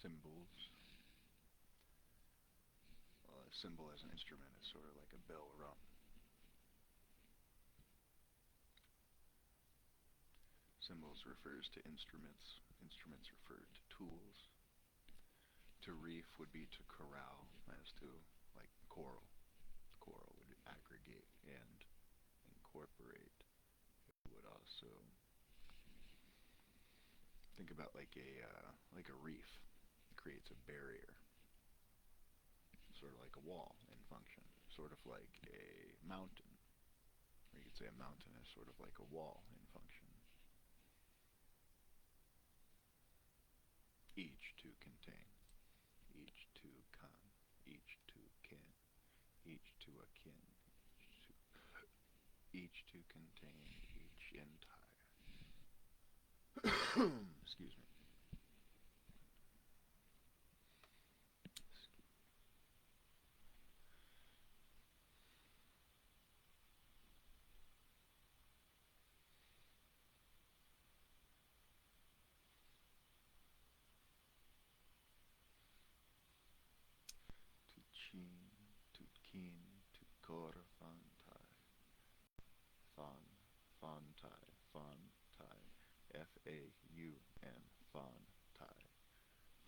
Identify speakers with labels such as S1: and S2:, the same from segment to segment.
S1: Symbols. A cymbal as an instrument is sort of like a bell rung. Symbols refers to instruments. Instruments refer to tools. To reef would be to corral, as to like choral. Choral would aggregate and incorporate. It would also think about like a reef. It creates a barrier, sort of like a wall in function, sort of like a mountain. Or you could say a mountain is sort of like a wall in function. Each to contain, each to con, each to kin, each to akin, each to contain, each entire. Excuse me. To chin, to kin, to kor fantai, fan, fantai, fantai, Faun, fantai,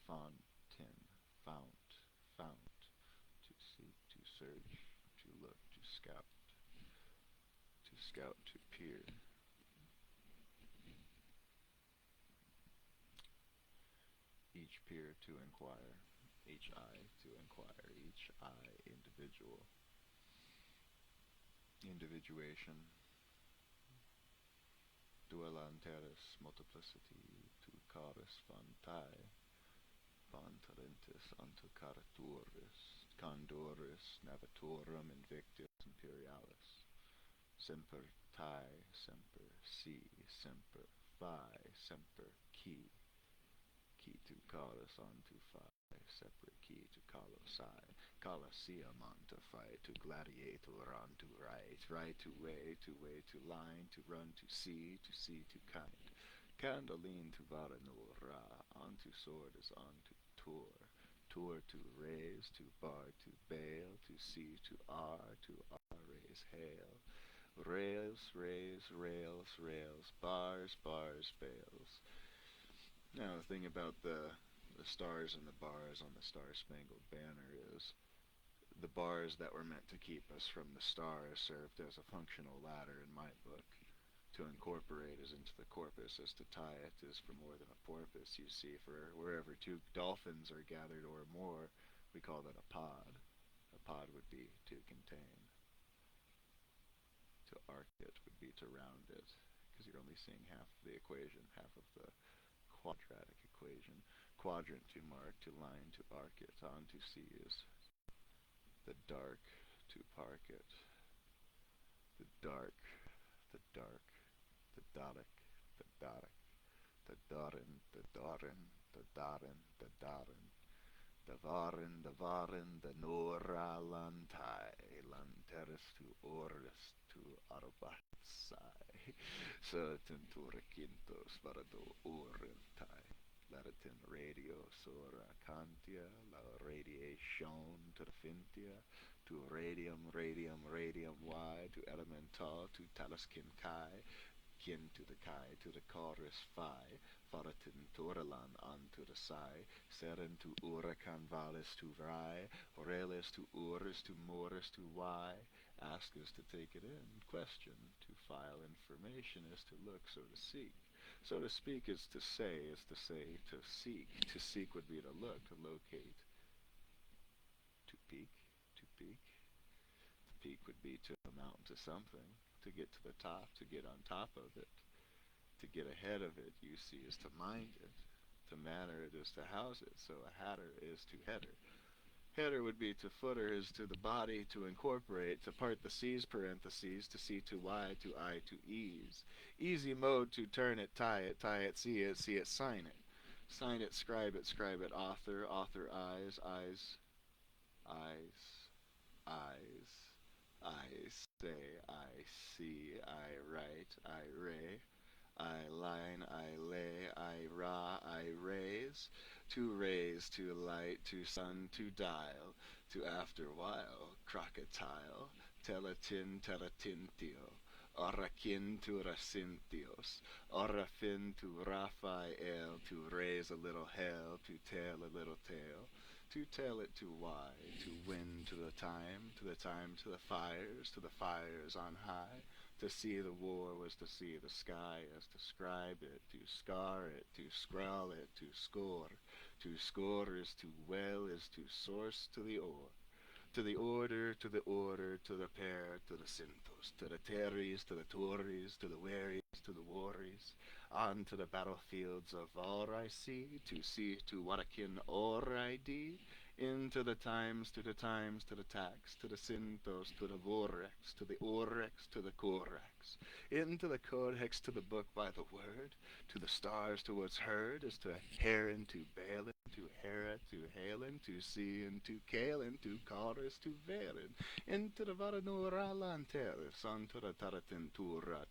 S1: fountain, fount, fount, to seek, to search, to look, to scout, to peer. Each peer to inquire, each eye to inquire, each eye individual. Individuation, dualanteris multiplicity, tu caris fantae, fantarentis antucaraturis, condoris navatorum invictus imperialis, semper tae, semper si, semper fi, semper qui tu calis unto fi, separate key to colossi, colosseum unto fight, to gladiator unto right to way to line, to run to see to kind, candoline to varanora, unto sword is unto tour to raise, to bar to bail, to see to raise hail, rails, bars, bales. Now the thing about the stars and the bars on the Star Spangled Banner is the bars that were meant to keep us from the stars served as a functional ladder in my book. To incorporate is into the corpus, as to tie it is for more than a porpoise. You see, for wherever two dolphins are gathered or more, we call that a pod. A pod would be to contain. To arc it would be to round it, because you're only seeing half of the equation, half of the quadratic equation. Quadrant to mark, to line, to arc it, on to see is the dark, to park it. The dark, the dark, the Dalek, the Dalek, the Darin, the Darin, the Darin, the Darin, the Varin, the Nora Lantai, Lanteris to Oris to Arbatsai, Certentura Quintos Varado Orentai. Latin radio sora cantia, la radiation to the fintia, to radium y, to elemental, to talaskin kai, kin to the kai, to the chorus phi, faratin toralan unto the psi, seren to uracan valis to vri, orelis to uris to moris to y, ask is to take it in, question, to file information is to look, so to seek. So to speak is to say, to seek. To seek would be to look, to locate. To peek, to peek. To peek would be to amount to something, to get to the top, to get on top of it. To get ahead of it, you see, is to mind it. To manner it is to house it, so a hatter is to header. Header would be to footer is to the body, to incorporate, to part the C's parentheses, to C to Y, to I to ease. Easy mode to turn it, see it, sign it. Sign it, scribe it, author, eyes, eyes, I say, I see, I write, I ray. I line, I lay, I ra, I raise. to raise, to light, to sun, to dial, to after while, crocodile, teletin, teletintio, orakin to racintios, orafin to Raphael, to raise a little hell, to tell a little tale, to tell it to why, to win to the time, to the time, to the fires on high, to see the war was to see the sky, as to scribe it, to scar it, to scrawl it, to score is to well, is to source to the ore, to the order, to the order, to the pair, to the synthos, to the terries, to the tories, to the wearies, to the worries, on to the battlefields of all I see to what akin or I d, into the times, to the times, to the tax, to the synthos, to the vorex, to the orex, to the corax, into the codex, to the book by the word, to the stars, to what's heard, as to heron, to Balin, to Hera, to Halen, to Cian, to Kalen, to Chorus, to Varen, into the Varanura Lanteris, unto the Taratentura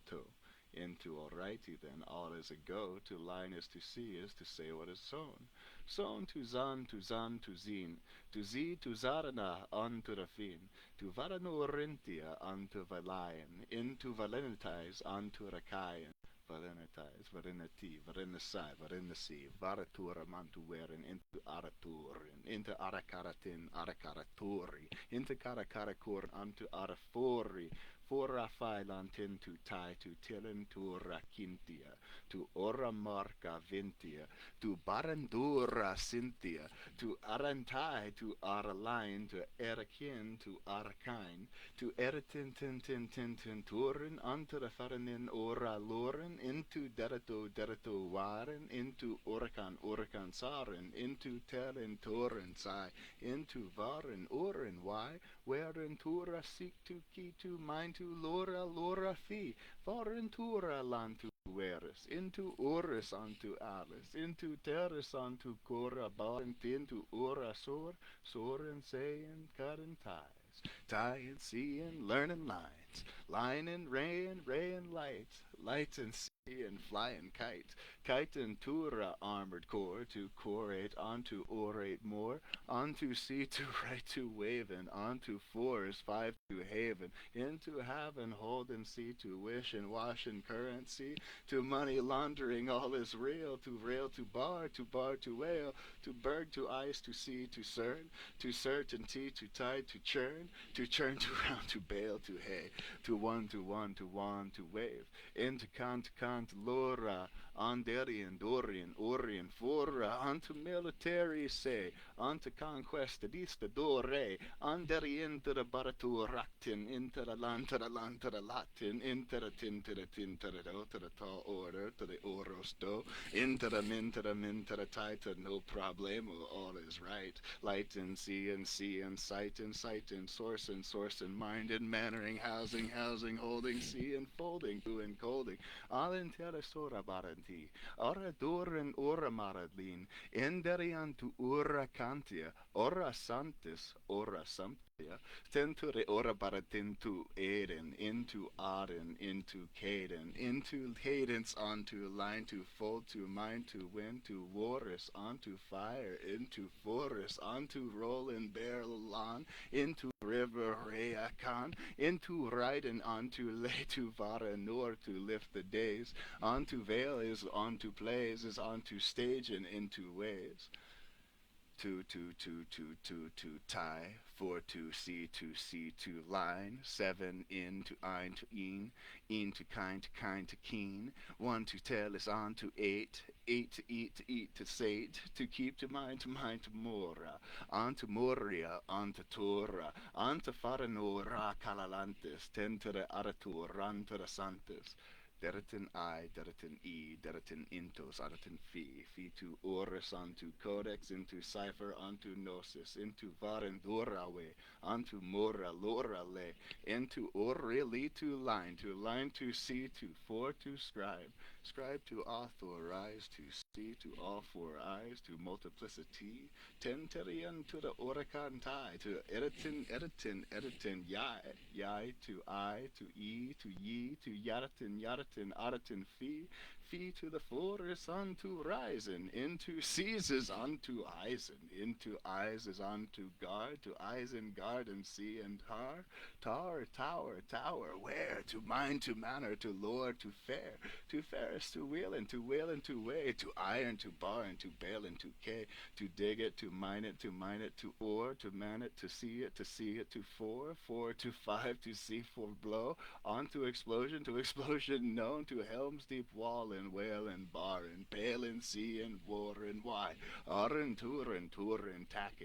S1: into alrighty then, all is a go, to line is to see, is to say what is sown. Sown to zan, to zan, to zin, to z, to zarana, unto the fin, to Varanurintia, unto Valayan, into Valenitais, unto Rakayan, Valenitize, Varenati, Varenasai, Varenasi, Varatura Mantuerin, into Araturin, into Arakaratin, Arakaratori, into Karakarakur, unto Arafori, fora phailantin to tai to tilin to rakintia, to ora marca vintia, to barandura cynthia, to arantai, to araline, to erakin, to arakine, to eritin tintin tintin turin, unto the faranin ora lorin, into derato waren, into orakan sarin, into telin torin sai, into varin orin why, wherein tura seek to key to mind to lora fi, forentura lantu veris, into oris unto alice, into terris unto cora barent into ora soren sayin cutting ties, tying seeing learning lines, line and rain lights, lights and sea and flying kite, kite and tura armored core to corate onto orate more, onto sea to right to waving, onto fours five to haven, into haven hold and sea to wish and wash and currency, to money laundering all is real, to rail to bar to whale, to berg to ice to sea to certainty to tide to churn to round to bale to hay, to one to wave, into cant lora, Anderian, Dorian, Orian, Fora, unto military say, unto conquest, dista dore, Anderian to the baratur ractin, into the land, to the land, to the Latin, into the tin, to the tin, to the do, to the tall order, to the oros do, into the min, to the min, to the titan, no problemo, all is right. Light and see and sight and source and mind and mannering, housing, holding, see and folding, to and colding, all in terra sora baranti, ora duren ora maradlin, enderian to ura cantia, ora santis, ora sanctia, tenture ora baratintu eden, into aden, into caden, into cadence, onto line, to fold, to mind, to wind, to warris, onto fire, into forest, onto roll and barrel on, into river Rayakan, into ride and onto lay to vara nor to lift the days, onto veil is onto plays, is onto stage and into ways. To tie, for to see to line, seven in to ein to in to kind to keen, one to tell is on to eight to eat to sate, to keep to mind to mora, on to moria, on to tora, on to faranora calalantes, ten to the aratur, ran to the santis. Deritin I, deritin E, deritin intos, deritin fi to oris, onto codex, into cipher, onto gnosis, into varendurawe, onto mora, lora le, into orili to line to see, to for to scribe to authorize, to see, to all four eyes, to multiplicity, tenterian to the oracantai, to editin, yai to I, to e, to ye, to yaratin, aratin fi, Fee to the forest unto rising, into seasons unto eisen, into eyes is unto guard, to eyes and guard and sea and tar, tar, tower, tower, where, to mind, to manor, to lore, to fair, to ferris, to wheel and to way, to iron, to bar, and to bale, and to K, to dig it, to mine it, to ore, to man it, to see it, to four, to five, to see for blow, on to explosion known, to helm's deep wall, and whale, and bar, and bale, and sea, and war, and why, and tour, and tack,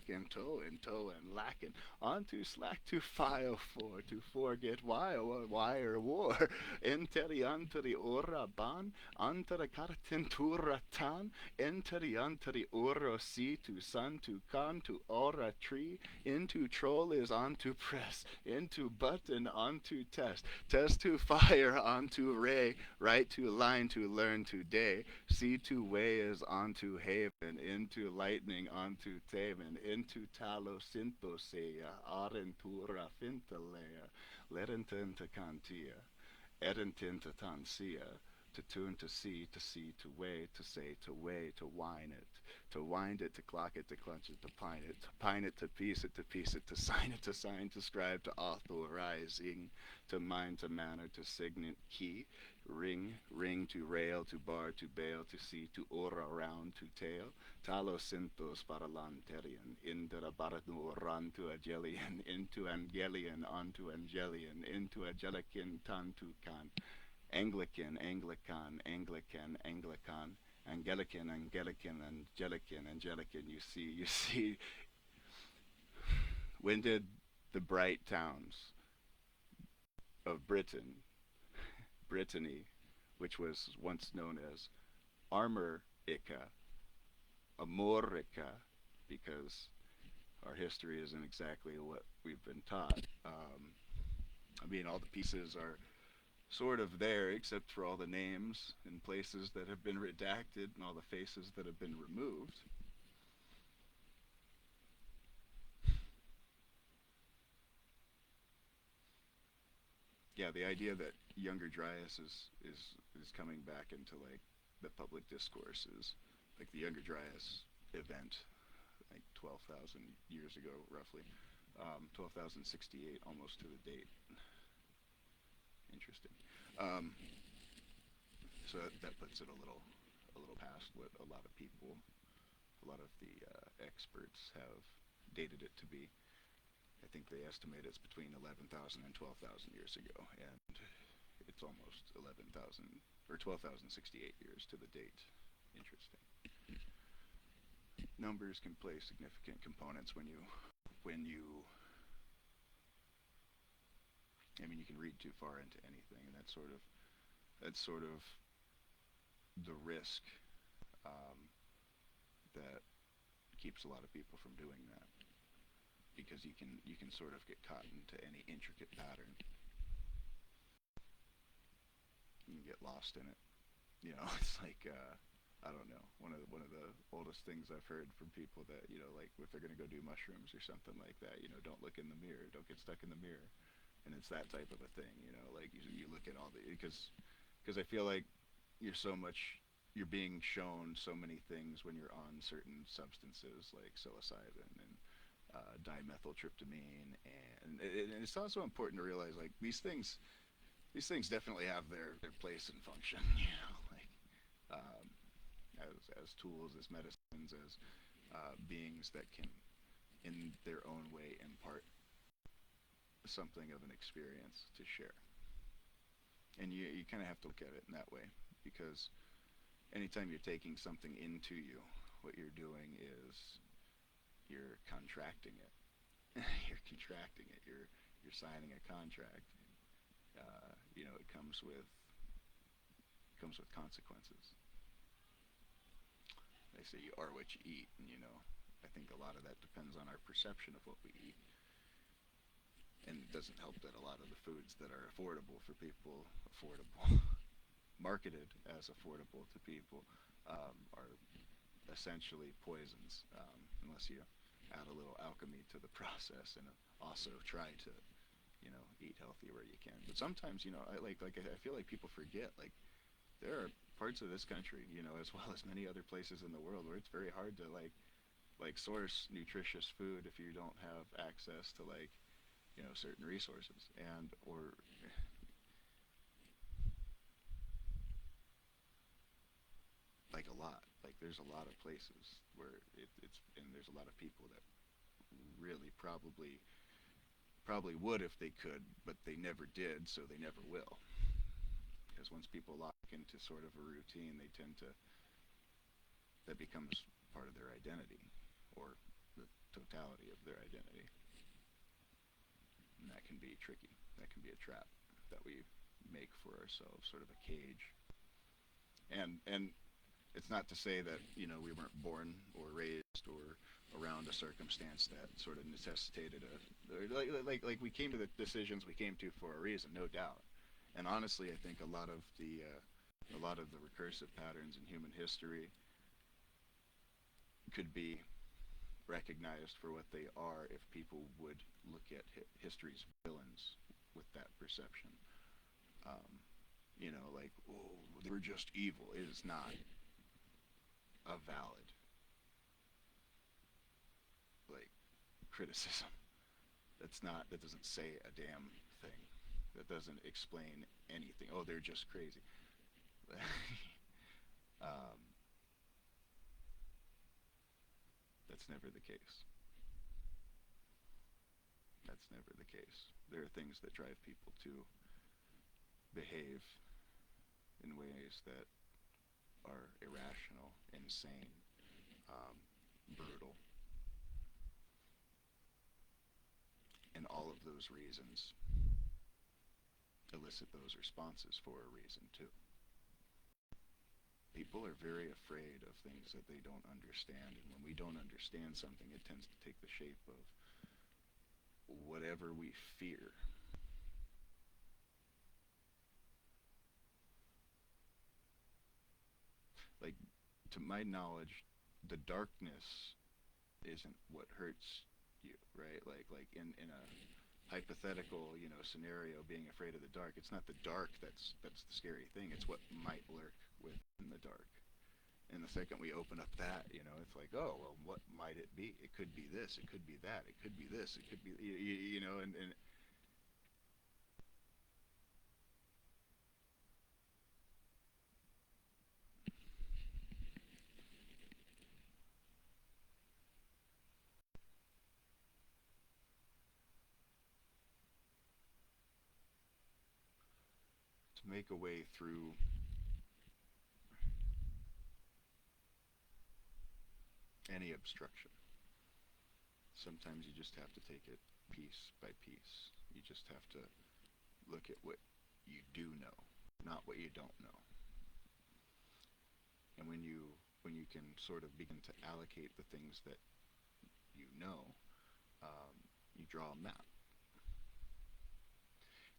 S1: and toe, and lacking, on to slack, to file to forget why, or wire war, enteri anteri ora ban, anteri cartentura tan, enteri oro si, to sun, to con, to ora tree, into troll is on to press, into button on to test to fire on to ray, right to line to learn to day, see to way is on to haven, into lightning on to taven, into talo synthosea, arentura fintalea, lerentin to cantia, edentin to tansia, to tune to see to way, to say to way, to whine it, to wind it, to clock it, to clutch it, to pine it, to piece it, to sign it, to sign, to scribe, to authorizing, to mind, to manner, to signet key, ring, to rail, to bar, to bail, to see, to ora round, to tail, talo synthos paralanterian, indra baradu ran to agelian, into angelian, onto angelian, into angelican, tantu can, Anglican, Angelican, you see, when did the bright towns of Brittany, which was once known as Armorica, Amorica, because our history isn't exactly what we've been taught. I mean, all the pieces are sort of there, except for all the names and places that have been redacted and all the faces that have been removed. Yeah, the idea that Younger Dryas is coming back into like the public discourse is like the Younger Dryas event, like 12,000 years ago, roughly, 12,068, almost to the date. Interesting. Um, so that puts it a little past what a lot of the experts have dated it to be. I think they estimate it's between 11,000 and 12,000 years ago, and it's almost 11,000 or 12,068 years to the date. Interesting. Numbers can play significant components when you I mean, you can read too far into anything, and that's sort of the risk um, that keeps a lot of people from doing that, because you can sort of get caught into any intricate pattern. You can get lost in it. You know, it's like I don't know. One of the oldest things I've heard from people that, you know, like if they're gonna go do mushrooms or something like that, you know, don't look in the mirror, don't get stuck in the mirror, and it's that type of a thing. You know, like you look at all the because I feel like you're so much you're being shown so many things when you're on certain substances like psilocybin and dimethyltryptamine, and it's also important to realize like these things definitely have their place and function. You know, like um, as tools, as medicines, as beings that can, in their own way, impart something of an experience to share. And you kind of have to look at it in that way, because anytime you're taking something into you, what you're doing is you're contracting it. You're contracting it. You're signing a contract. You know, it comes with consequences. They say you are what you eat, and you know, I think a lot of that depends on our perception of what we eat. And it doesn't help that a lot of the foods that are affordable for people, marketed as affordable to people, are essentially poisons, unless you add a little alchemy to the process and also try to, you know, eat healthy where you can. But sometimes, you know, I feel like people forget, like there are parts of this country, as well as many other places in the world, where it's very hard to like source nutritious food if you don't have access to certain resources, and or like a lot. Like there's a lot of places where it's and there's a lot of people that really probably would if they could, but they never did, so they never will. Because once people lock into sort of a routine, they tend to that becomes part of their identity, or the totality of their identity, and that can be tricky. That can be a trap that we make for ourselves, sort of a cage. And it's not to say that we weren't born or raised or around a circumstance that sort of necessitated like we came to the decisions we came to for a reason, no doubt. And honestly, I think a lot of the recursive patterns in human history could be recognized for what they are if people would look at history's villains with that perception. Um, like, oh, they were just evil. It is not a valid like criticism. That doesn't say a damn thing. That doesn't explain anything. Oh, they're just crazy. um, that's never the case. That's never the case. There are things that drive people to behave in ways that are irrational, insane, um, brutal, and all of those reasons elicit those responses for a reason too. People are very afraid of things that they don't understand, and when we don't understand something, it tends to take the shape of whatever we fear. Like, to my knowledge, the darkness isn't what hurts you, right? Like in a hypothetical, scenario, being afraid of the dark, it's not the dark that's the scary thing. It's what might lurk within the dark. And the second we open up that, it's like, oh, well, what might it be? It could be this. It could be that. It could be this. It could be, and to make a way through any obstruction, sometimes you just have to take it piece by piece. You just have to look at what you do know, not what you don't know. And when you can sort of begin to allocate the things that you know, you draw a map.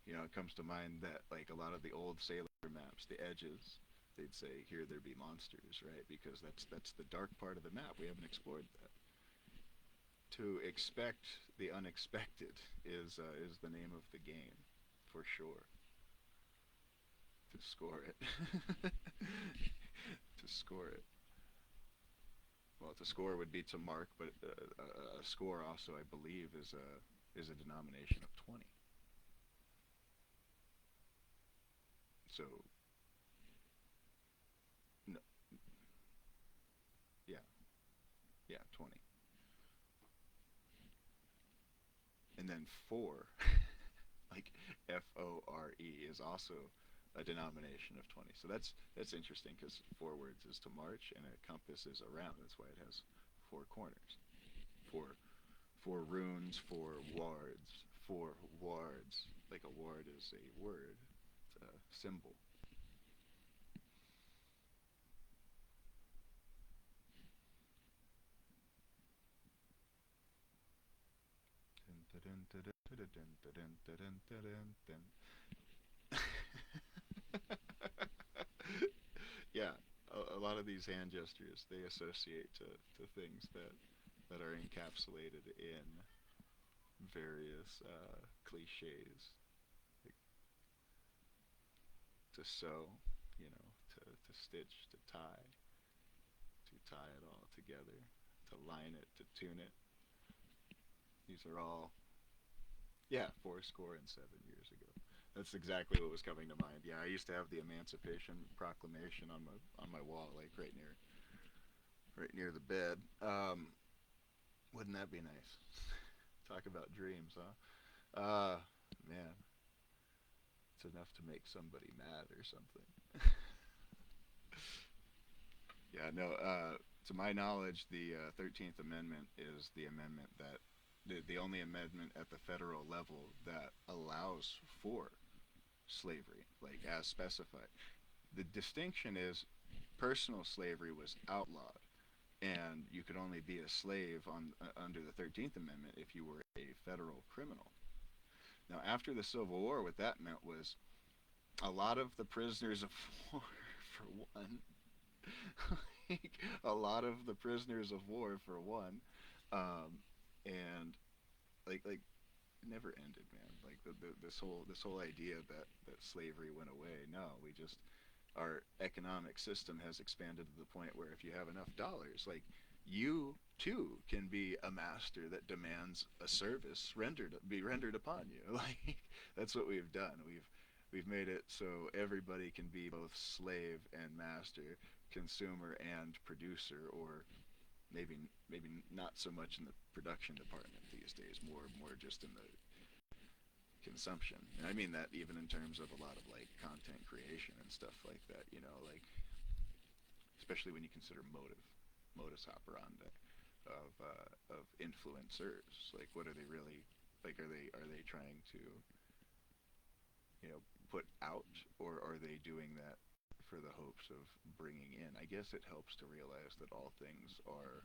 S1: It comes to mind that like a lot of the old sailor maps, the edges, they'd say here there be monsters, right? Because that's the dark part of the map. We haven't explored that. To expect the unexpected is the name of the game, for sure. To score it, to score it. Well, to score would be to mark, but a score also, I believe, is a denomination of 20. So, no, yeah, yeah, 20. And then 4, like FORE, is also a denomination of 20. So that's interesting because forwards is to march and a compass is around. That's why it has 4 corners. Four four runes, 4 wards, 4 wards. Like a ward is a word, it's a symbol. Yeah, a lot of these hand gestures they associate to things that are encapsulated in various cliches, like to sew, to stitch, to tie it all together, to line it, to tune it. These are all, yeah, 4 score and 7 years ago. That's exactly what was coming to mind. Yeah, I used to have the Emancipation Proclamation on my wall, like right near the bed. Wouldn't that be nice? Talk about dreams, huh? Man, it's enough to make somebody mad or something. Yeah, no. To my knowledge, the 13th Amendment is the amendment that the only amendment at the federal level that allows for slavery, like as specified. The distinction is personal slavery was outlawed, and you could only be a slave under the 13th Amendment if you were a federal criminal. Now, after the Civil War, what that meant was a lot of the prisoners of war, for one, like, a lot of the prisoners of war, for one, um, and like it never ended, man. Like this whole idea that slavery went away. No, we just our economic system has expanded to the point where if you have enough dollars, like you too can be a master that demands a service rendered upon you. Like that's what we've done. We've made it so everybody can be both slave and master, consumer and producer, or maybe not so much in the production department these days, more just in the consumption. And I mean that even in terms of a lot of like content creation and stuff like that, like especially when you consider modus operandi of influencers. Like what are they really like are they trying to, put out, or are they doing that for the hopes of bringing in? I guess it helps to realize that all things are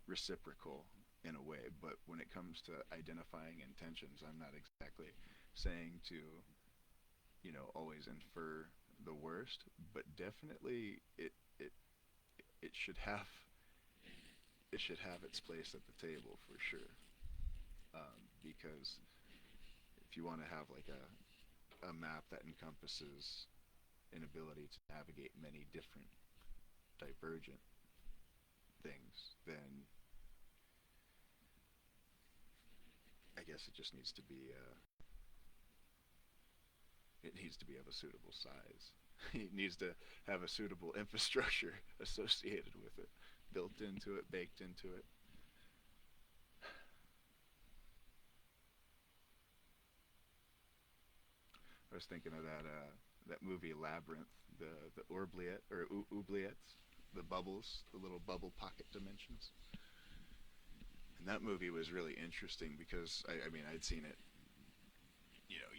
S1: reciprocal in a way, but when it comes to identifying intentions, I'm not exactly saying to, always infer the worst, but definitely it should have its place at the table for sure. Because if you want to have like a map that encompasses an ability to navigate many different divergent things, then I guess it needs to be of a suitable size. It needs to have a suitable infrastructure associated with it, built into it, baked into it. I was thinking of that movie Labyrinth, the Oubliette or Oubliettes, the bubbles, the little bubble pocket dimensions. And that movie was really interesting because I mean I'd seen it,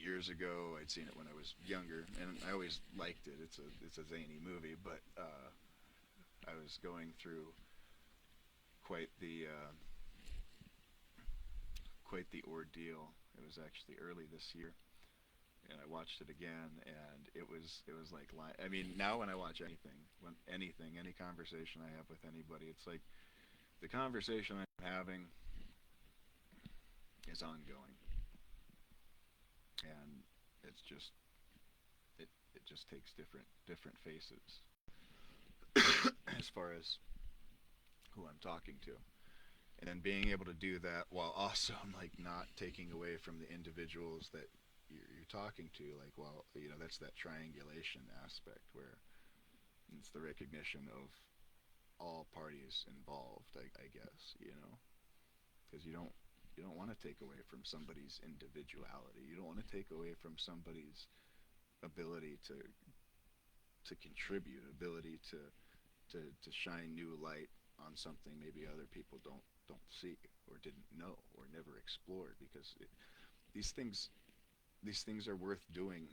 S1: years ago. I'd seen it when I was younger, and I always liked it. It's a zany movie, but I was going through quite the uh, quite the ordeal. It was actually early this year, and I watched it again, and it was like I mean now when I watch any conversation I have with anybody, it's like the conversation I'm having is ongoing, and it's just it just takes different faces as far as who I'm talking to, and then being able to do that while also like not taking away from the individuals that you're talking to. Like, well, that's that triangulation aspect where it's the recognition of all parties involved. I guess because you don't want to take away from somebody's individuality. You don't want to take away from somebody's ability to contribute, ability to shine new light on something maybe other people don't see or didn't know or never explored, because these things these things are worth doing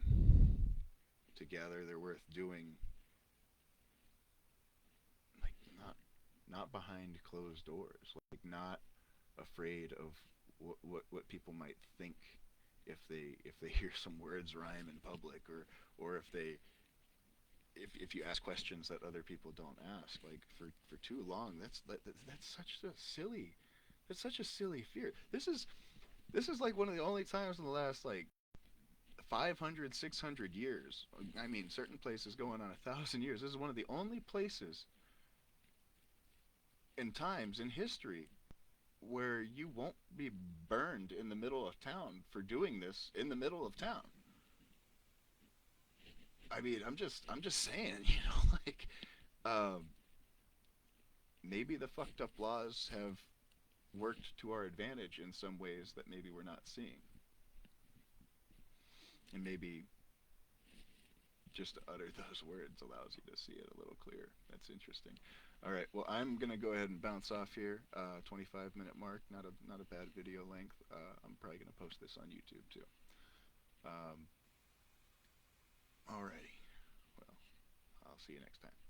S1: together. They're worth doing like not behind closed doors, like not afraid of what people might think if they hear some words rhyme in public, or if you ask questions that other people don't ask. Like for too long, that's such a silly fear. This is like one of the only times in the last like 500, 600 years. I mean, certain places going on 1,000 years. This is one of the only places in times in history where you won't be burned in the middle of town for doing this in the middle of town. I mean, I'm just saying, like, um, maybe the fucked up laws have worked to our advantage in some ways that maybe we're not seeing, and maybe just to utter those words allows you to see it a little clearer. That's interesting. All right, well, I'm gonna go ahead and bounce off here. 25-minute mark, not a bad video length. I'm probably gonna post this on YouTube too. Um, alrighty, well, I'll see you next time.